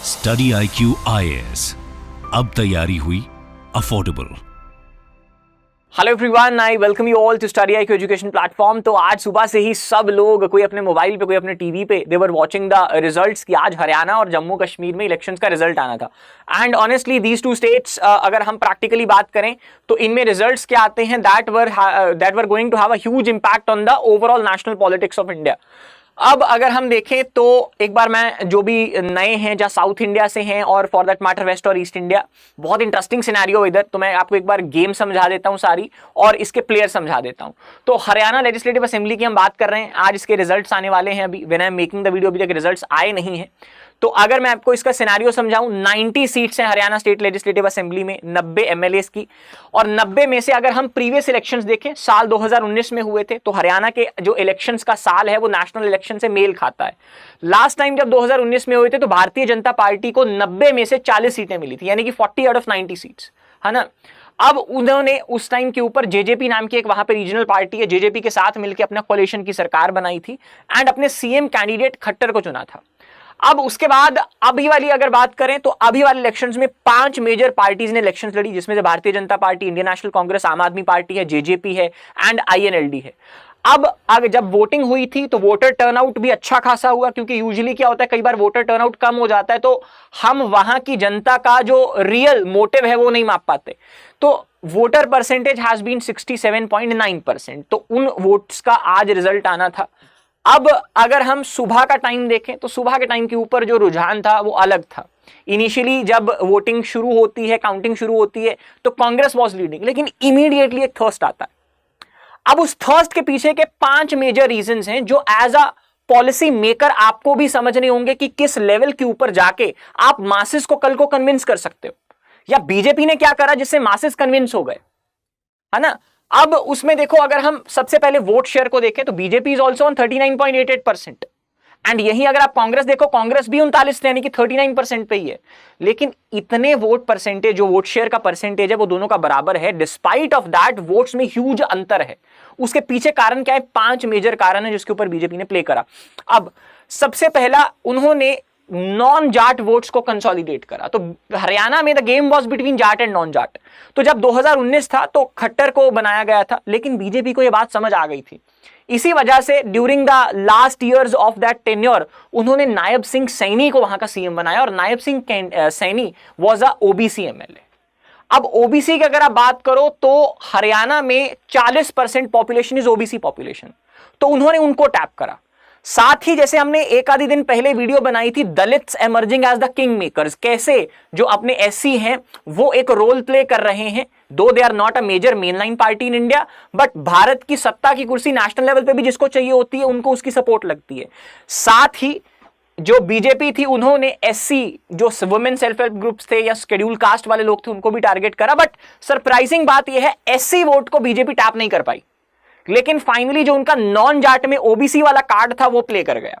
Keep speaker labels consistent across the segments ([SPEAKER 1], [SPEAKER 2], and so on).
[SPEAKER 1] Study IQ IAS, अब तैयारी हुई affordable.
[SPEAKER 2] Hello everyone, I welcome you all to study IQ education platform. तो आज सुबह से ही सब लोग, कोई अपने मोबाइल पे, कोई अपने टीवी पे, दे वर वाचिंग द रिजल्ट्स कि आज हरियाणा और जम्मू कश्मीर में इलेक्शंस का रिजल्ट आना था। And honestly these two states, अगर हम प्रैक्टिकली बात करें तो इनमें रिजल्ट्स क्या आते हैं, that were going to have a huge impact on the overall national politics of India. अब अगर हम देखें तो एक बार मैं, जो भी नए हैं जहाँ साउथ इंडिया से हैं और फॉर दैट मैटर वेस्ट और ईस्ट इंडिया, बहुत इंटरेस्टिंग सिनेरियो इधर, तो मैं आपको एक बार गेम समझा देता हूँ सारी और इसके प्लेयर समझा देता हूँ। तो हरियाणा लेजिस्लेटिव असेंबली की हम बात कर रहे हैं, आज इसके रिजल्ट्स आने वाले हैं। अभी when I am making the video अभी तक रिजल्ट्स आए नहीं हैं। तो अगर मैं आपको इसका सिनेरियो समझाऊं, 90 सीट्स हैं हरियाणा स्टेट लेजिस्लेटिव असेंबली में, 90 MLAs की, और 90 में से अगर हम प्रीवियस इलेक्शंस देखें, साल 2019 में हुए थे, तो हरियाणा के जो इलेक्शंस का साल है वो नेशनल इलेक्शन से मेल खाता है। लास्ट टाइम जब 2019 में हुए थे तो भारतीय जनता पार्टी को 90 में से 40 सीटें मिली थी, यानी कि 40 आउट ऑफ 90 सीट्स, है ना। अब उन्होंने उस टाइम के ऊपर जेजेपी नाम की एक वहां पे रीजनल पार्टी है, जेजेपी के साथ मिलकर अपना कोalition की सरकार बनाई थी एंड अपने CM कैंडिडेट खट्टर को चुना था। अब उसके बाद अभी वाली अगर बात करें तो अभी वाले इलेक्शंस में 5 मेजर पार्टीज ने इलेक्शंस लड़ी, जिसमें से Bharatiya Janata party, Indian national Congress, आम आदमी पार्टी है, जेजेपी है एंड INLD है। अब जब वोटिंग हुई थी तो वोटर टर्नआउट भी अच्छा खासा हुआ, क्योंकि यूजुअली क्या होता है, कई बार वोटर टर्नआउट कम हो जाता है तो हम वहां की जनता का जो रियल मोटिव है वो नहीं माप पाते। तो वोटर परसेंटेज हैज बीन 67.9%, तो उन वोट्स का आज रिजल्ट आना था। अब अगर हम सुबह का टाइम देखें तो सुबह के टाइम के ऊपर जो रुझान था वो अलग था। इनिशियली जब वोटिंग शुरू होती है, काउंटिंग शुरू होती है, तो कांग्रेस वॉज लीडिंग, लेकिन इमीडिएटली एक थर्स्ट आता है। अब उस थर्स्ट के पीछे के 5 मेजर रीजंस हैं जो एज अ पॉलिसी मेकर आपको भी समझने होंगे कि किस लेवल के ऊपर जाके आप मासेस को कल को कन्विंस कर सकते हो, या बीजेपी ने क्या करा जिससे मासेस कन्विंस हो गए, है ना। अब उसमें देखो, अगर हम सबसे पहले वोट शेयर को देखें तो BJP is also on 39.88%, and यही अगर आप कांग्रेस देखो, कांग्रेस भी 39 यानी कि 39% पे ही है। लेकिन इतने वोट परसेंटेज, जो वोट शेयर का परसेंटेज है वो दोनों का बराबर है, डिस्पाइट ऑफ दैट वोट्स में ह्यूज अंतर है। उसके पीछे कारण क्या है? 5 मेजर कारण है जिसके ऊपर बीजेपी ने प्ले करा। अब सबसे पहला, उन्होंने नॉन जाट वोट्स को कंसोलिडेट करा। तो हरियाणा में the game was between Jat and non Jat. तो जब 2019 था तो खट्टर को बनाया गया था, लेकिन बीजेपी को यह बात समझ आ गई थी। इसी वजह से during the last years of that tenure उन्होंने नायब सिंह सैनी को वहां का CM बनाया, और Nayab Singh Saini was a OBC MLA। अब OBC की अगर आप बात करो तो हरियाणा में 40% पॉपुलेशन इज OBC पॉपुलेशन, तो उन्होंने उनको टैप करा। साथ ही जैसे हमने एक आधी दिन पहले वीडियो बनाई थी, Dalits emerging as the king makers, कैसे जो अपने SC हैं वो एक रोल प्ले कर रहे हैं, though they are not a major main line party in India, but Bharat की सत्ता की कुर्सी नेशनल लेवल पे भी जिसको चाहिए होती है उनको उसकी सपोर्ट लगती है। साथ ही जो बीजेपी थी उन्होंने SC, जो वुमेन सेल्फ हेल्प ग्रुप्स थे या शेड्यूल कास्ट वाले लोग थे, उनको भी टारगेट करा। बट सरप्राइजिंग बात यह है, SC वोट को बीजेपी टैप नहीं कर पाई, लेकिन फाइनली जो उनका नॉन जाट में OBC वाला कार्ड था वो प्ले कर गया।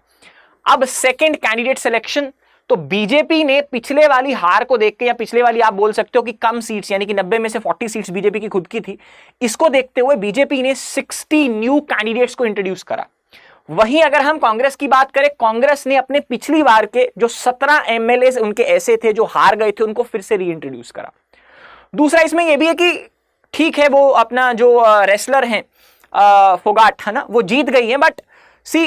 [SPEAKER 2] अब सेकंड कैंडिडेट सिलेक्शन, तो बीजेपी ने पिछले वाली हार को देख के, या पिछले वाली आप बोल सकते हो कि कम सीट्स, यानी कि 90 में से 40 सीट्स बीजेपी की खुद की थी, इसको देखते हुए बीजेपी ने 60 न्यू कैंडिडेट्स को इंट्रोड्यूस करा। वहीं अगर हम कांग्रेस की बात करें, कांग्रेस ने अपने पिछली बार के जो 17 MLAs उनके ऐसे थे जो हार गए थे, उनको फिर से री इंट्रोड्यूस करा। दूसरा इसमें यह भी है कि ठीक है, वो अपना जो रेसलर हैं फोगाट, है ना, वो जीत गई है, बट सी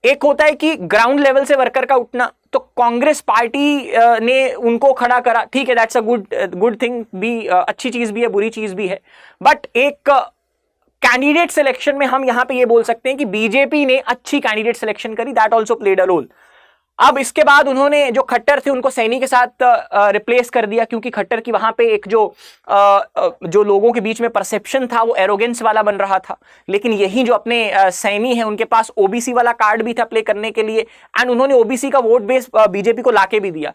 [SPEAKER 2] एक होता है कि ग्राउंड लेवल से वर्कर का उठना, तो कांग्रेस पार्टी ने उनको खड़ा करा, ठीक है, दैट्स अ गुड थिंग भी, अच्छी चीज भी है, बुरी चीज भी है। बट एक कैंडिडेट सिलेक्शन में हम यहां पे ये बोल सकते हैं कि बीजेपी ने अच्छी कैंडिडेट सिलेक्शन करी, that also played a role. अब इसके बाद उन्होंने जो खट्टर थे उनको सैनी के साथ रिप्लेस कर दिया, क्योंकि खट्टर की वहां पे एक जो लोगों के बीच में परसेप्शन था वो एरोगेंस वाला बन रहा था। लेकिन यही जो अपने सैनी है उनके पास OBC वाला कार्ड भी था प्ले करने के लिए, एंड उन्होंने OBC का वोट बेस बीजेपी को लाके भी दिया।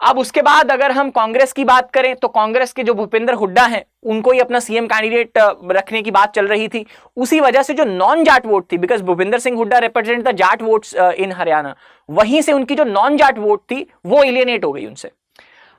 [SPEAKER 2] अब उसके बाद अगर हम कांग्रेस की बात करें तो कांग्रेस के जो भूपेंद्र हुड्डा हैं उनको ही अपना CM कैंडिडेट रखने की बात चल रही थी। उसी वजह से जो नॉन जाट वोट थी, because Bhupendra Singh Hooda represent the Jat votes in Haryana, वहीं से उनकी जो नॉन जाट वोट थी वो एलियनेट हो गई उनसे।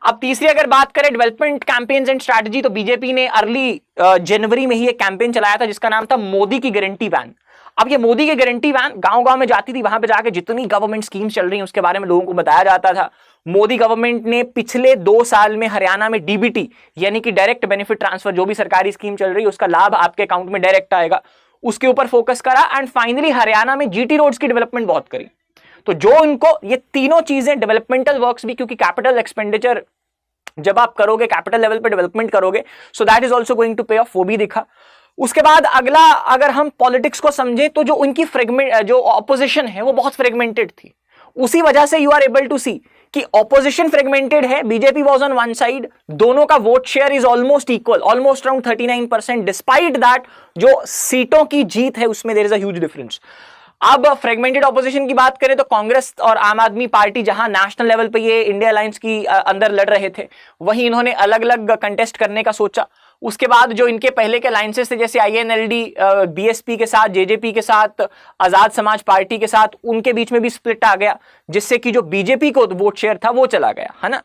[SPEAKER 2] अब तीसरी अगर बात करें डेवलपमेंट कैंपेन्स एंड स्ट्रैटेजी, तो बीजेपी ने अर्ली जनवरी में ही एक कैंपेन चलाया था जिसका नाम था मोदी की गारंटी वैन। अब ये मोदी की गारंटी वैन गांव-गांव में जाती थी, वहां पे जाके जितनी गवर्नमेंट स्कीम्स चल रही हैं उसके बारे में लोगों को बताया जाता था। मोदी गवर्नमेंट ने पिछले 2 साल में हरियाणा में डीबीटी यानी कि डायरेक्ट बेनिफिट ट्रांसफर, जो भी सरकारी स्कीम चल रही है उसका लाभ आपके अकाउंट में डायरेक्ट आएगा, उसके ऊपर फोकस करा। एंड फाइनली हरियाणा में जीटी रोड्स की डेवलपमेंट बहुत करी। तो जो इनको ये तीनों चीजें, डेवलपमेंटल वर्क्स भी, क्योंकि कैपिटल एक्सपेंडिचर जब आप करोगे, कैपिटल लेवल पे डेवलपमेंट करोगे, so that is also going to pay off, वो भी दिखा। उसके बाद अगला, अगर हम पॉलिटिक्स को समझे तो जो उनकी जो ऑपोजिशन है वो बहुत फ्रेगमेंटेड थी। उसी वजह से you are able to see कि ऑपोजिशन फ्रेगमेंटेड है, BJP was on one side, दोनों का vote share is almost equal, almost around 39%। Despite that जो सीटों की जीत है उसमें there is a huge difference. अब फ्रेगमेंटेड ऑपोजिशन की बात करें तो कांग्रेस और आम आदमी पार्टी जहां नेशनल लेवल पे ये इंडिया अलायंस की अंदर लड़ रहे थे, वहीं इन्होंने अलग अलग कंटेस्ट करने का सोचा। उसके बाद जो इनके पहले के अलायंसेस थे, जैसे आईएनएलडी बीएसपी के साथ, जेजेपी के साथ, आजाद समाज पार्टी के साथ, उनके बीच में भी स्प्लिट आ गया, जिससे कि जो बीजेपी को वोट शेयर था वो चला गया, है ना।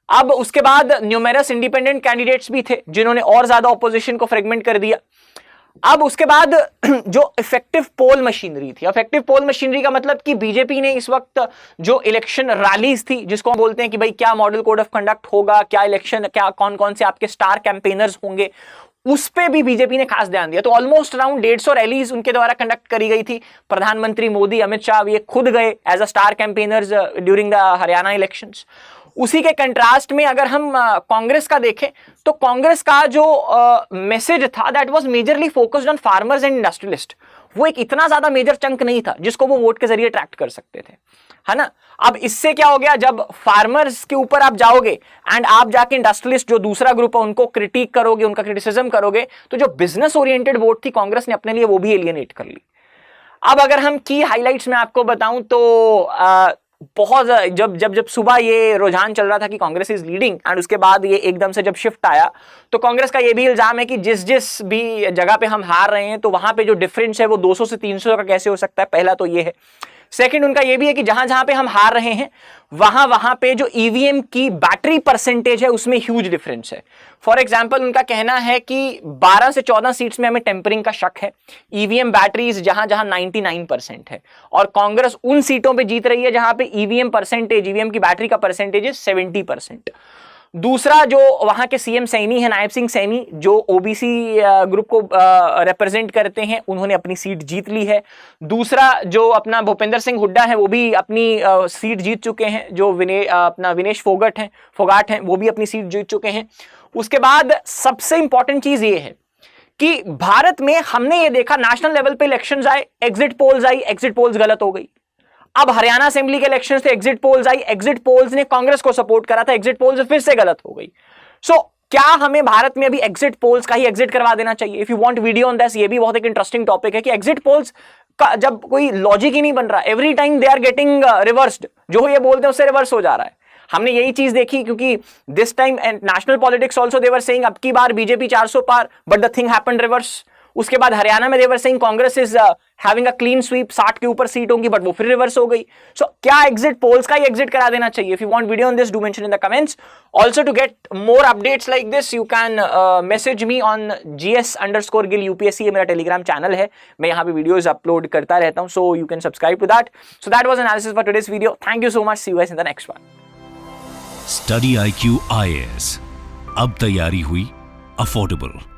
[SPEAKER 2] अब उसके बाद न्यूमेरस इंडिपेंडेंट कैंडिडेट्स भी थे जिन्होंने और ज्यादा ऑपोजिशन को फ्रेगमेंट कर दिया। अब उसके बाद जो इफेक्टिव पोल मशीनरी थी, इफेक्टिव पोल मशीनरी का मतलब कि बीजेपी ने इस वक्त जो इलेक्शन रैलीज थी, जिसको हम बोलते हैं कि भाई क्या मॉडल कोड ऑफ कंडक्ट होगा, क्या इलेक्शन, क्या कौन कौन से आपके स्टार कैंपेनर्स होंगे, उस पे भी बीजेपी ने खास ध्यान दिया। तो ऑलमोस्ट अराउंड 150 रैलीज उनके द्वारा कंडक्ट करी गई थी। प्रधानमंत्री मोदी, अमित शाह ये खुद गए as a star campaigners during the Haryana elections. उसी के कंट्रास्ट में अगर हम कांग्रेस का देखें तो कांग्रेस का जो मैसेज था that was majorly focused on farmers and industrialist. वो एक इतना ज्यादा मेजर चंक नहीं था जिसको वो वोट के जरिए अट्रैक्ट कर सकते थे, है ना। अब इससे क्या हो गया, जब फार्मर्स के ऊपर आप जाओगे एंड आप जाके इंडस्ट्रियलिस्ट जो दूसरा ग्रुप है उनको क्रिटिक करोगे, उनका क्रिटिसिज्म करोगे, तो जो बिजनेस ओरिएंटेड वोट थी कांग्रेस ने अपने लिए वो भी एलियनेट कर ली। अब अगर हम की हाइलाइट्स में आपको बताऊं तो बहुत जब सुबह ये रुझान चल रहा था कि कांग्रेस इज लीडिंग, एंड उसके बाद ये एकदम से जब शिफ्ट आया तो कांग्रेस का ये भी इल्जाम है कि जिस भी जगह पे हम हार रहे हैं तो वहां पे जो डिफरेंस है वो 200 से 300 का कैसे हो सकता है। पहला तो ये है। सेकंड उनका ये भी है कि जहां जहां पे हम हार रहे हैं वहां पे जो ईवीएम की बैटरी परसेंटेज है उसमें ह्यूज डिफरेंस है। फॉर एग्जांपल उनका कहना है कि 12 से 14 सीट्स में हमें टेम्परिंग का शक है, ईवीएम बैटरीज जहां जहां 99% है, और कांग्रेस उन सीटों पे जीत रही है जहां पे ईवीएम की बैटरी का परसेंटेज है 70%। दूसरा जो वहां के सीएम सैनी है, नायब सिंह सैनी, जो ओबीसी ग्रुप को रिप्रेजेंट करते हैं, उन्होंने अपनी सीट जीत ली है। दूसरा जो अपना भूपेंद्र सिंह हुड्डा है वो भी अपनी सीट जीत चुके हैं। जो विनेश फोगाट हैं वो भी अपनी सीट जीत चुके हैं। उसके बाद सबसे इंपॉर्टेंट चीज ये है कि भारत में हमने ये देखा नेशनल लेवल पे इलेक्शंस आए, एग्जिट पोल्स आई, एग्जिट पोल्स गलत हो गई। अब हरियाणा असेंबली के इलेक्शंस थे, एग्जिट पोल्स आई, एग्जिट पोल्स ने कांग्रेस को सपोर्ट करा था, एग्जिट पोल्स फिर से गलत हो गई। सो क्या हमें भारत में अभी एग्जिट पोल्स का ही एग्जिट करवा देना चाहिए? If you want video on this, ये भी बहुत एक इंटरेस्टिंग टॉपिक है कि एग्जिट पोल्स का जब कोई लॉजिक ही नहीं बन रहा, every time they are getting reversed, जो ये बोलते हैं उससे रिवर्स हो जा रहा है। हमने यही चीज देखी, क्योंकि this time national politics also they were saying अब की बार बीजेपी 400 पार, but the thing happened reverse. उसके बाद हरियाणा में they were saying Congress is having a clean sweep, 60 के ऊपर सीट होंगी, बट वो फिर रिवर्स हो गई। सो क्या एग्जिट पोल्स का ही एग्जिट करा देना चाहिए? If you want video on this, do mention in the comments. Also to get more updates like this you can message me on GS_Gill UPSC, ये मेरा टेलीग्राम चैनल है, मैं यहाँ पे वीडियोज अपलोड करता रहता हूँ, so you can subscribe to that. So that was analysis for today's video. Thank you so much, see you guys in the next one.
[SPEAKER 1] Study IQ IAS, अब तैयारी हुई अफोर्डेबल।